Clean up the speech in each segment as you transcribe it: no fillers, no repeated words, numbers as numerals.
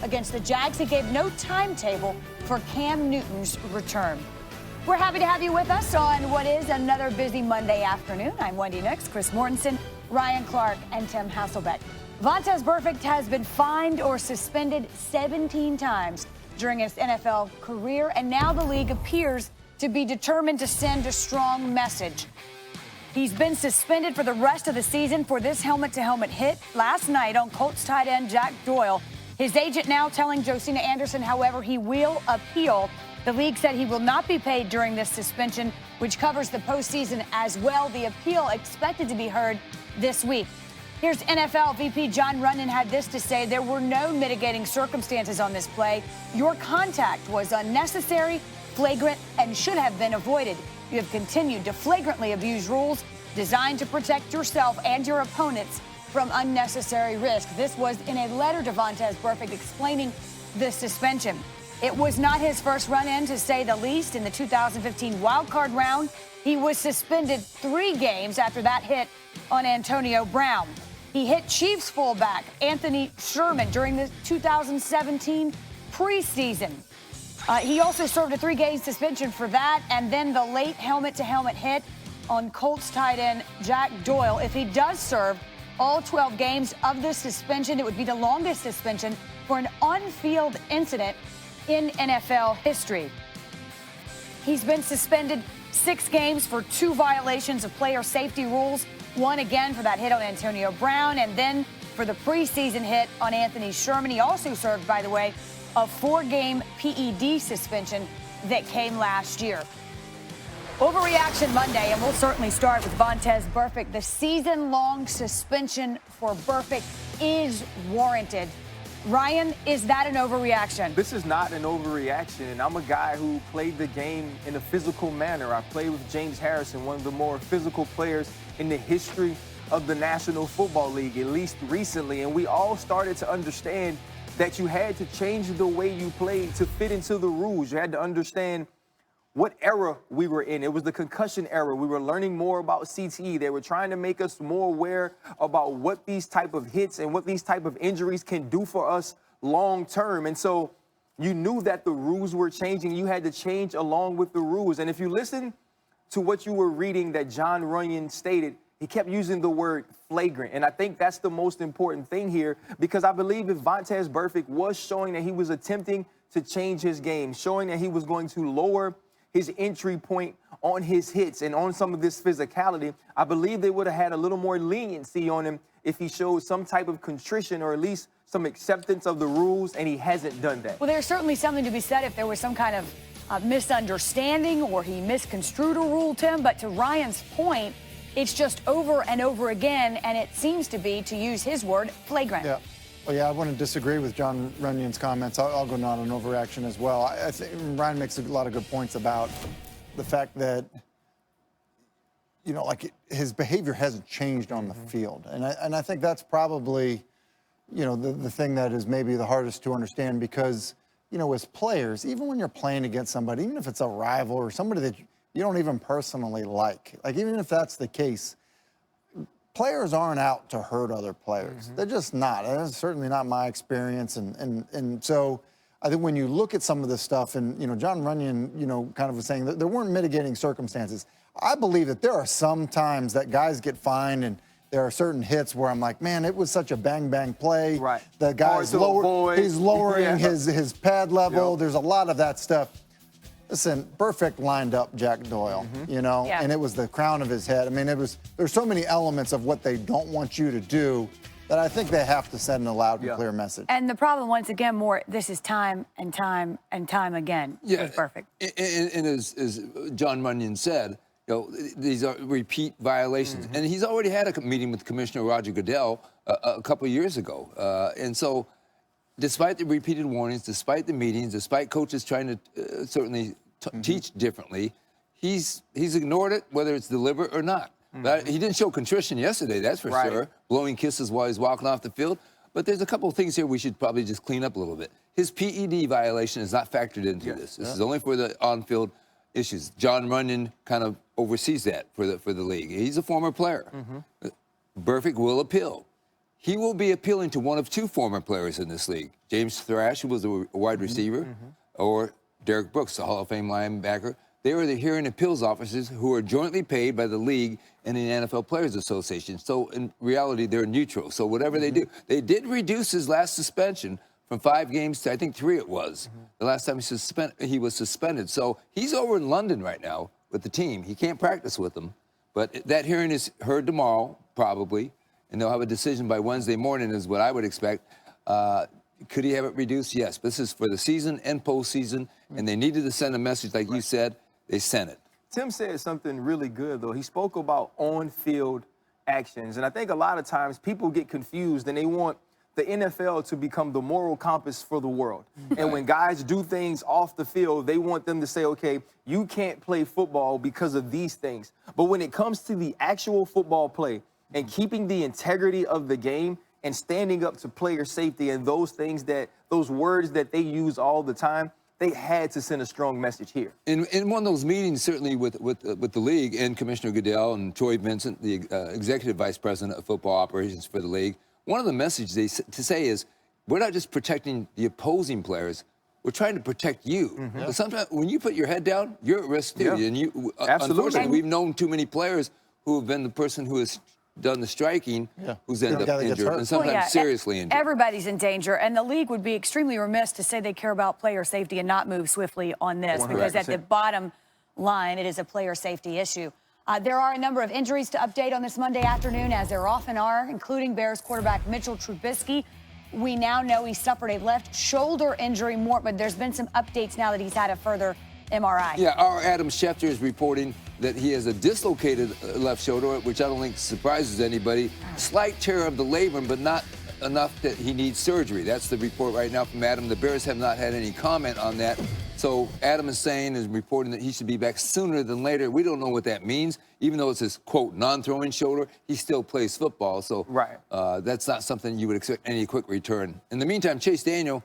against the Jags. He gave no timetable for Cam Newton's return. We're happy to have you with us on what is another busy Monday afternoon. I'm Wendy Nix, Chris Mortensen, Ryan Clark, and Tim Hasselbeck. Vontaze Burfict has been fined or suspended 17 times during his NFL career, and now the league appears to be determined to send a strong message. He's been suspended for the rest of the season for this helmet-to-helmet hit last night on Colts tight end Jack Doyle. His agent now telling Josina Anderson, however, he will appeal. The league said he will not be paid during this suspension, which covers the postseason as well. The appeal expected to be heard this week. Here's NFL VP John Runyon had this to say: there were no mitigating circumstances on this play. Your contact was unnecessary, flagrant, and should have been avoided. You have continued to flagrantly abuse rules designed to protect yourself and your opponents from unnecessary risk. This was in a letter to Vontaze Burfict explaining the suspension. It was not his first run-in, to say the least. In the 2015 wildcard round, he was suspended 3 games after that hit on Antonio Brown. He hit Chiefs fullback Anthony Sherman during the 2017 preseason. He also served a 3-game suspension for that, and then the late helmet-to-helmet hit on Colts tight end Jack Doyle. If he does serve all 12 games of this suspension, it would be the longest suspension for an on-field incident in NFL history. He's been suspended 6 games for 2 violations of player safety rules, 1 again for that hit on Antonio Brown, and then for the preseason hit on Anthony Sherman. He also served, by the way, a 4-game PED suspension that came last year. Overreaction Monday, and we'll certainly start with Vontaze Burfict. The season-long suspension for Burfict is warranted. Ryan, is that an overreaction? This is not an overreaction, and I'm a guy who played the game in a physical manner. I played with James Harrison, one of the more physical players in the history of the National Football League, at least recently, and we all started to understand that you had to change the way you played to fit into the rules. You had to understand what era we were in. It was the concussion era. We were learning more about CTE. They were trying to make us more aware about what these type of hits and what these type of injuries can do for us long term. And so you knew that the rules were changing. You had to change along with the rules. And if you listen to what you were reading that John Runyon stated, he kept using the word flagrant. And I think that's the most important thing here, because I believe if Vontaze Burfict was showing that he was attempting to change his game, showing that he was going to lower his entry point on his hits and on some of this physicality, I believe they would have had a little more leniency on him if he showed some type of contrition or at least some acceptance of the rules, and he hasn't done that. Well, there's certainly something to be said if there was some kind of misunderstanding or he misconstrued a rule, Tim, but to Ryan's point, it's just over and over again, and it seems to be, to use his word, flagrant. Yeah. Well, yeah, I want to disagree with John Runyon's comments. I'll go not an overreaction as well. I think Ryan makes a lot of good points about the fact that, you know, like his behavior hasn't changed on the field. And I think that's probably, you know, the thing that is maybe the hardest to understand, because, you know, as players, even when you're playing against somebody, even if it's a rival or somebody that you don't even personally like even if that's the case, players aren't out to hurt other players. They're just not. That's certainly not my experience. And so I think when you look at some of this stuff, and, you know, John Runyon, you know, kind of was saying that there weren't mitigating circumstances. I believe that there are some times that guys get fined, and there are certain hits where I'm like, man, it was such a bang play. Right. The guy's he's lowering his pad level. Yep. There's a lot of that stuff. Listen, Burfict lined up Jack Doyle, you know, and it was the crown of his head. I mean, there's so many elements of what they don't want you to do that I think they have to send a loud and clear message. And the problem, once again, this is time and time and time again. Yeah, with Burfict. And as John Runyon said, you know, these are repeat violations. And he's already had a meeting with Commissioner Roger Goodell a couple of years ago. And so despite the repeated warnings, despite the meetings, despite coaches trying to certainly teach differently, he's ignored it, whether it's deliberate or not. But he didn't show contrition yesterday, that's for sure, blowing kisses while he's walking off the field. But there's a couple of things here we should probably just clean up a little bit. His PED violation is not factored into this. This is only for the on-field issues. John Runyon kind of oversees that for the league. He's a former player. Burfict will appeal. he will be appealing to one of two former players in this league. James Thrash, who was a wide receiver, or Derek Brooks, the Hall of Fame linebacker. They are the hearing appeals officers who are jointly paid by the league and the NFL Players Association. So in reality, they're neutral. So whatever they do, they did reduce his last suspension from 5 games to, I think, 3 it was. The last time he was suspended. So he's over in London right now with the team. He can't practice with them. But that hearing is heard tomorrow, probably, and they'll have a decision by Wednesday morning is what I would expect. Could he have it reduced? Yes. But this is for the season and postseason, and they needed to send a message, like you said. They sent it. Tim said something really good, though. He spoke about on-field actions, and I think a lot of times people get confused, and they want the NFL to become the moral compass for the world. And when guys do things off the field, they want them to say, okay, you can't play football because of these things. But when it comes to the actual football play and keeping the integrity of the game and standing up to player safety and those things those words that they use all the time, they had to send a strong message here. In one of those meetings, certainly with the league and Commissioner Goodell and Troy Vincent, the executive vice president of football operations for the league, one of the messages to say is, we're not just protecting the opposing players, we're trying to protect you. But sometimes when you put your head down, you're at risk too. And unfortunately, we've known too many players who have been the person who has done the striking, who's ended up injured, and sometimes seriously injured. Everybody's in danger, and the league would be extremely remiss to say they care about player safety and not move swiftly on this, 100%. Because at the bottom line, it is a player safety issue. There are a number of injuries to update on this Monday afternoon, as there often are, including Bears quarterback Mitchell Trubisky. We now know he suffered a left shoulder injury, but there's been some updates now that he's had a further MRI. Yeah, our Adam Schefter is reporting that he has a dislocated left shoulder, which I don't think surprises anybody. Slight tear of the labrum, but not enough that he needs surgery. That's the report right now from Adam. The Bears have not had any comment on that. So Adam is reporting that he should be back sooner than later. We don't know what that means. Even though it's his, quote, non-throwing shoulder, he still plays football. So that's not something you would expect any quick return. In the meantime, Chase Daniel,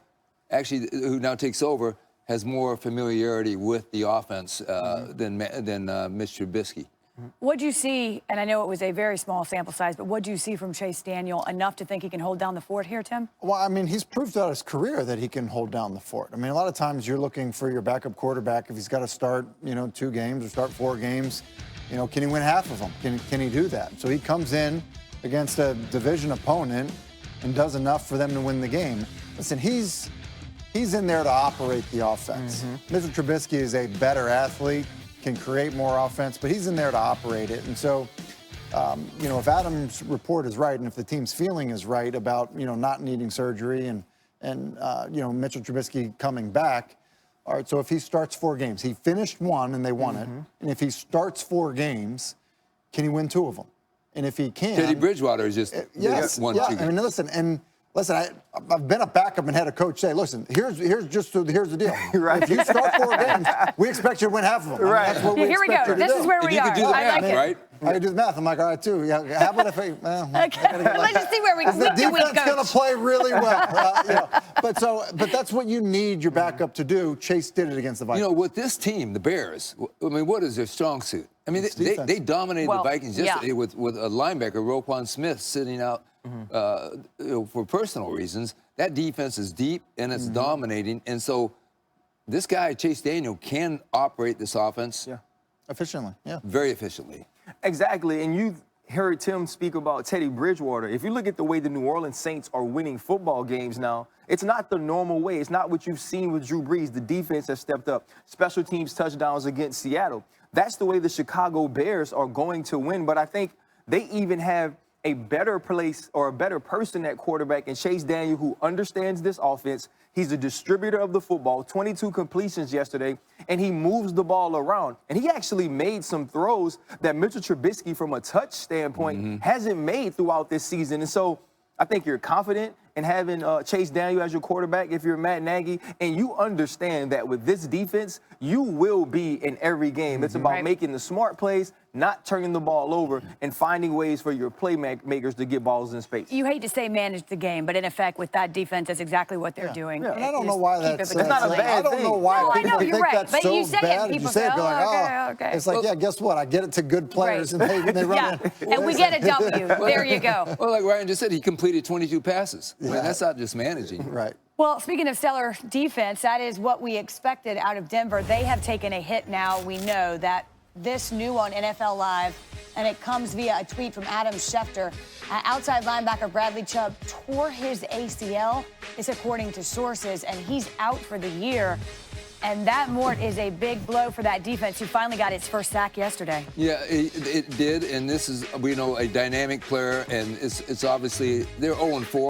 actually, who now takes over, has more familiarity with the offense than Mitch Trubisky. What'd you see, and I know it was a very small sample size, but what'd you see from Chase Daniel enough to think he can hold down the fort here, Tim? Well, I mean, he's proved throughout his career that he can hold down the fort. I mean, a lot of times you're looking for your backup quarterback if he's got to start, 2 games or start 4 games. Can he win half of them? Can he do that? So he comes in against a division opponent and does enough for them to win the game. Listen, he's in there to operate the offense. Mitchell Trubisky is a better athlete, can create more offense, but he's in there to operate it. And so, if Adam's report is right and if the team's feeling is right about, not needing surgery and Mitchell Trubisky coming back, all right, so if he starts 4 games, he finished 1 and they won it, and if he starts 4 games, can he win 2 of them? And if he can... Teddy Bridgewater is just one. Yeah, I mean, listen, I've been a backup and had a coach say, listen, here's the deal. If you start 4 games, we expect you to win half of them. That's what here we go. This is where we are. You can do the math, right? I can do the math. I'm like, all right, too. Yeah, how about if let's just see where we the defense going to play really well. But that's what you need your backup to do. Chase did it against the Vikings. With this team, the Bears, I mean, what is their strong suit? I mean, they dominated the Vikings yesterday with a linebacker, Roquan Smith, sitting out for personal reasons. That defense is deep and it's dominating. And so this guy, Chase Daniel, can operate this offense efficiently. Very efficiently. Exactly. And you heard Tim speak about Teddy Bridgewater. If you look at the way the New Orleans Saints are winning football games now, it's not the normal way. It's not what you've seen with Drew Brees. The defense has stepped up. Special teams touchdowns against Seattle. That's the way the Chicago Bears are going to win. But I think they even have a better place or a better person at quarterback in Chase Daniel, who understands this offense. He's a distributor of the football, 22 completions yesterday, and he moves the ball around. And he actually made some throws that Mitchell Trubisky, from a touch standpoint, hasn't made throughout this season. And so I think you're confident and having Chase Daniel as your quarterback if you're Matt Nagy, and you understand that with this defense, you will be in every game. It's about making the smart plays, not turning the ball over, and finding ways for your playmakers to get balls in space. You hate to say manage the game, but in effect, with that defense, that's exactly what they're doing. And I don't know why that's not a bad I don't know why No, I people know, you're think right. that's But so you say it, bad. people You say it, say, be like, "Oh, okay." It's like, yeah, guess what? I get it to good players, and they run it. And we get a W. There you go. Well, like Ryan just said, he completed 22 passes. I mean, that's not just managing. Right. Well, speaking of stellar defense, that is what we expected out of Denver. They have taken a hit now. We know that this new on NFL Live, and it comes via a tweet from Adam Schefter. Outside linebacker Bradley Chubb tore his ACL, this according to sources, and he's out for the year. And that, Mort, is a big blow for that defense who finally got its first sack yesterday. Yeah, it did, and this is, we know, a dynamic player, and it's obviously, they're 0-4.